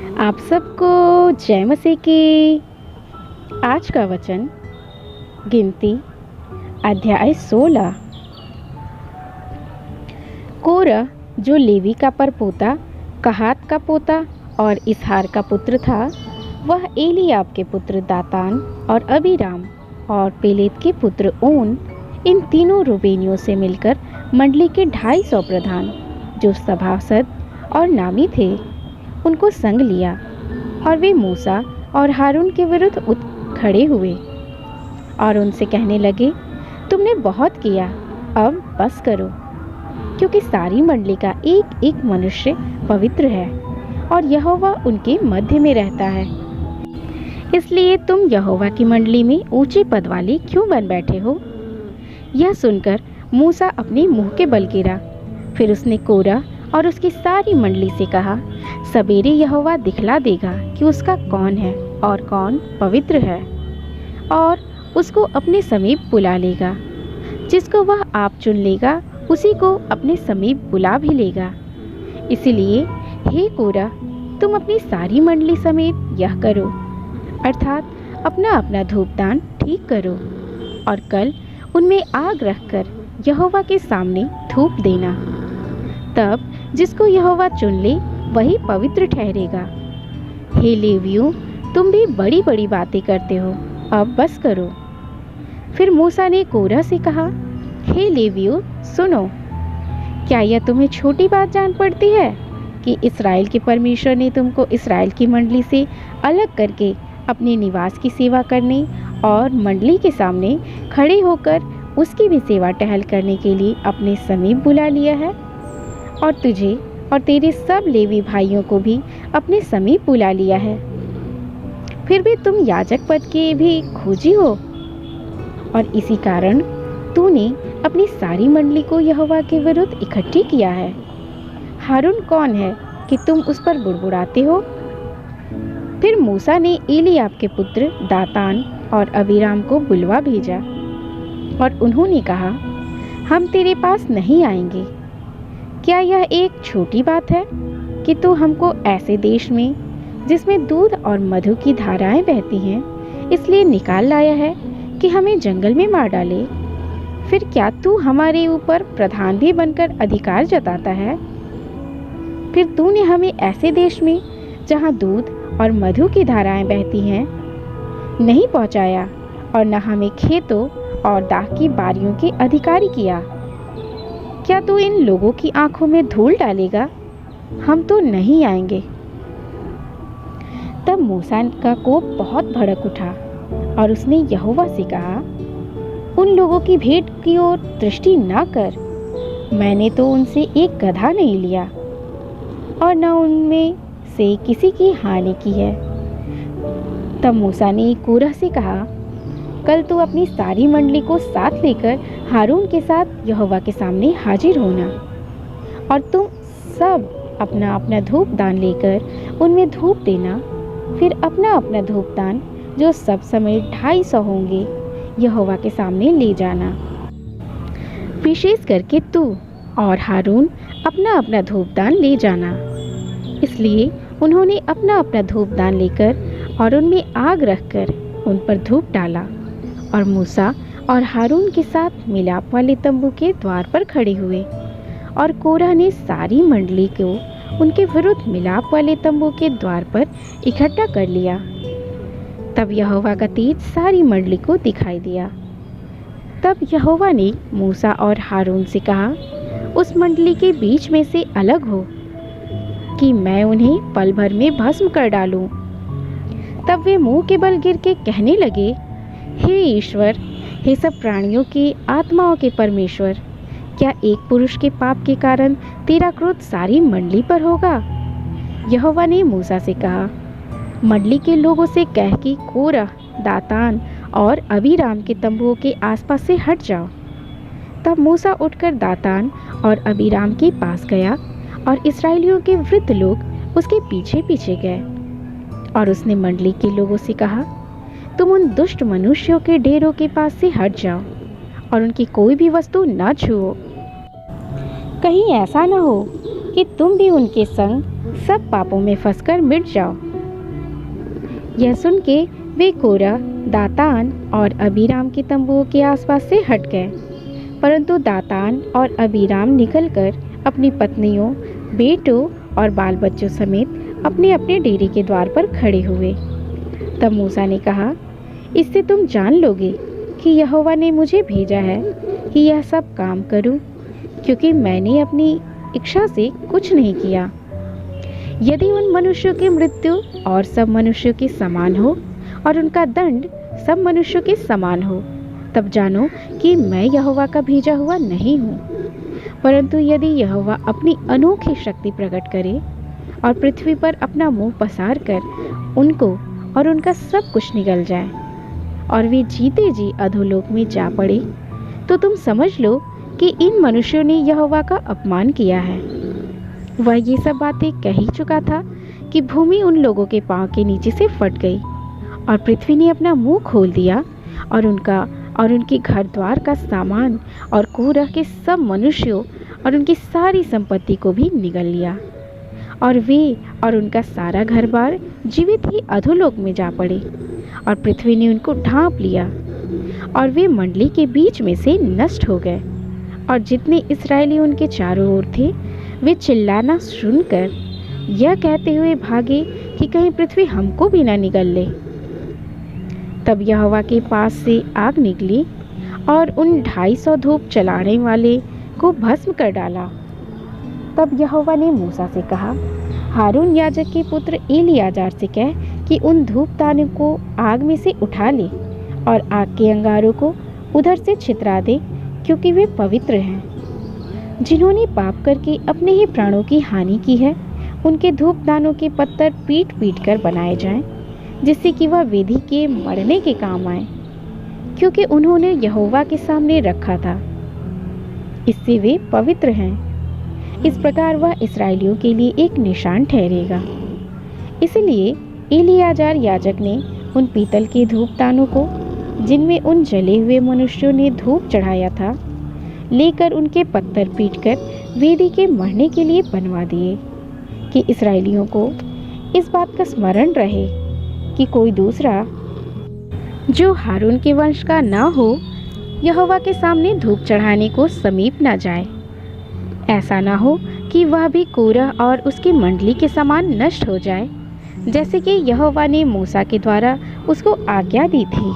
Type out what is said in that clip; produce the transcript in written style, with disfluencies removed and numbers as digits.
आप सबको जय मसीह की। आज का वचन गिनती अध्याय 16। कोरह जो लेवी का परपोता, कहात का पोता और इसहार का पुत्र था, वह एलीआब के पुत्र दातान और अबीराम और पेलेत के पुत्र ओन, इन तीनों रूबेनियों से मिलकर मंडली के 250 प्रधान जो सभासद और नामी थे, उनको संग लिया और वे मूसा और हारून के विरुद्ध उठ खड़े हुए और उनसे कहने लगे, तुमने बहुत किया, अब बस करो, क्योंकि सारी मंडली का एक एक मनुष्य पवित्र है और यहोवा उनके मध्य में रहता है। इसलिए तुम यहोवा की मंडली में ऊंचे पद वाले क्यों बन बैठे हो? यह सुनकर मूसा अपने मुंह के बल गिरा। फिर उसने कोरह और उसकी सारी मंडली से कहा, सवेरे यहोवा दिखला देगा कि उसका कौन है और कौन पवित्र है, और उसको अपने समीप बुला लेगा। जिसको वह आप चुन लेगा, उसी को अपने समीप बुला भी लेगा। इसलिए हे कोरह, तुम अपनी सारी मंडली समेत यह करो, अर्थात अपना अपना धूपदान ठीक करो, और कल उनमें आग रखकर यहोवा के सामने धूप देना। तब जिसको यहोवा चुन ले, वही पवित्र ठहरेगा। हे लेवियों, तुम भी बड़ी बड़ी बातें करते हो, अब बस करो। फिर मूसा ने कोरह से कहा, हे लेवियों, सुनो, क्या यह तुम्हें छोटी बात जान पड़ती है कि इस्राएल के परमेश्वर ने तुमको इस्राएल की मंडली से अलग करके अपने निवास की सेवा करने और मंडली के सामने खड़े होकर उसकी भी सेवा टहल करने के लिए अपने समीप बुला लिया है, और तुझे और तेरे सब लेवी भाइयों को भी अपने समीप बुला लिया है। फिर भी तुम याजक पद के भी खोजी हो, और इसी कारण तूने अपनी सारी मंडली को यहोवा के विरुद्ध इकट्ठी किया है। हारून कौन है कि तुम उस पर बुड़बुड़ाते हो? फिर मूसा ने एलीआब के पुत्र दातान और अबीराम को बुलवा भेजा, और उन्होंने कहा, हम तेरे पास नहीं आएंगे। क्या यह एक छोटी बात है कि तू हमको ऐसे देश में, जिसमें दूध और मधु की धाराएं बहती हैं, इसलिए निकाल लाया है कि हमें जंगल में मार डाले? फिर क्या तू हमारे ऊपर प्रधान भी बनकर अधिकार जताता है? फिर तूने हमें ऐसे देश में, जहां दूध और मधु की धाराएं बहती हैं, नहीं पहुंचाया, और न हमें खेतों और दाख की बारियों के अधिकारी किया। क्या तू इन लोगों की आंखों में धूल डालेगा? हम तो नहीं आएंगे। तब मूसा का कोप बहुत भड़क उठा, और उसने यहोवा से कहा, उन लोगों की भेंट की ओर दृष्टि न कर। मैंने तो उनसे एक गधा नहीं लिया, और न उनमें से किसी की हानि की है। तब मूसा ने कोरह से कहा, कल तू अपनी सारी मंडली को साथ लेकर हारून के साथ यहोवा के सामने हाजिर होना, और तुम सब अपना अपना धूप दान लेकर उनमें धूप देना। फिर अपना अपना धूप दान, जो सब समय 250 होंगे, यहोवा के सामने ले जाना। विशेष करके तू और हारून अपना अपना धूप दान ले जाना। इसलिए उन्होंने अपना अपना धूप दान लेकर और उनमें आग रखकर उन पर धूप डाला, और मूसा और हारून के साथ मिलाप वाले तंबू के द्वार पर खड़े हुए, और कोरह ने सारी मंडली को उनके विरुद्ध मिलाप वाले तंबू के द्वार पर इकट्ठा कर लिया। तब यहोवा का तेज सारी मंडली को दिखाई दिया। तब यहोवा ने मूसा और हारून से कहा, उस मंडली के बीच में से अलग हो, कि मैं उन्हें पल भर में भस्म कर डालूं। तब वे मुंह के बल गिर के कहने लगे, हे ईश्वर, हे सब प्राणियों के आत्माओं के परमेश्वर, क्या एक पुरुष के पाप के कारण तेरा क्रोध सारी मंडली पर होगा? यहोवा ने मूसा से कहा, मंडली के लोगों से कह कि कोरह, दातान और अबीराम के तंबुओं के आसपास से हट जाओ। तब मूसा उठकर दातान और अबीराम के पास गया, और इस्राएलियों के वृद्ध लोग उसके पीछे पीछे गए। और उसने मंडली के लोगों से कहा, तुम उन दुष्ट मनुष्यों के डेरों के पास से हट जाओ, और उनकी कोई भी वस्तु न छुओ। कहीं ऐसा न हो कि तुम भी उनके संग सब पापों में फंसकर मिट जाओ। यह सुन के वे कोरह, दातान और अबीराम के तंबुओं के आसपास से हट गए, परंतु दातान और अबीराम निकलकर अपनी पत्नियों, बेटों और बाल बच्चों समेत अपने अपने डेरे के द्वार पर खड़े हुए। तब मूसा ने कहा, इससे तुम जान लोगे कि यहोवा ने मुझे भेजा है कि यह सब काम करूं, क्योंकि मैंने अपनी इच्छा से कुछ नहीं किया। यदि उन मनुष्यों की मृत्यु और सब मनुष्यों के समान हो और उनका दंड सब मनुष्यों के समान हो, तब जानो कि मैं यहोवा का भेजा हुआ नहीं हूँ। परंतु यदि यहोवा अपनी अनोखी शक्ति प्रकट करे और पृथ्वी पर अपना मुंह पसार कर उनको और उनका सब कुछ निगल जाए और वे जीते जी अधोलोक में जा पड़े, तो तुम समझ लो कि इन मनुष्यों ने यहोवा का अपमान किया है। वह ये सब बातें कह ही चुका था कि भूमि उन लोगों के पांव के नीचे से फट गई और पृथ्वी ने अपना मुंह खोल दिया और उनका और उनके घर द्वार का सामान और कोरह के सब मनुष्यों और उनकी सारी संपत्ति को भी निगल लिया, और वे और उनका सारा घर बार जीवित ही अधोलोक में जा पड़े और पृथ्वी ने उनको ढांप लिया और वे मंडली के बीच में से नष्ट हो गए। और जितने इस्राएली उनके चारों ओर थे, वे चिल्लाना सुनकर यह कहते हुए भागे कि कहीं पृथ्वी हमको भी न निगल ले। तब यहोवा के पास से आग निकली और उन 250 धूप चलाने वाले को भस्म कर डाला। तब यहोवा ने मूसा से कहा, हारून याजक के पुत्र एलियाजार से कह कि उन धूपदानों को आग में से उठा ले और आग के अंगारों को उधर से छितरा दे, क्योंकि वे पवित्र हैं। जिन्होंने पाप करके अपने ही प्राणों की हानि की है, उनके धूपदानों के पत्थर पीट पीट कर बनाए जाएं, जिससे कि वह वेदी के मरने के काम आए, क्योंकि उन्होंने यहोवा के सामने रखा था। इससे वे पवित्र हैं। इस प्रकार वह इस्राएलियों के लिए एक निशान ठहरेगा। इसलिए एलियाजार याजक ने उन पीतल के धूपदानों को, जिनमें उन जले हुए मनुष्यों ने धूप चढ़ाया था, लेकर उनके पत्थर पीटकर वेदी के मरने के लिए बनवा दिए, कि इस्राएलियों को इस बात का स्मरण रहे कि कोई दूसरा जो हारून के वंश का न हो, यहोवा के सामने धूप चढ़ाने को समीप न जाए। ऐसा न हो कि वह भी कोरह और उसकी मंडली के समान नष्ट हो जाए, जैसे कि यहोवा ने मूसा के द्वारा उसको आज्ञा दी थी।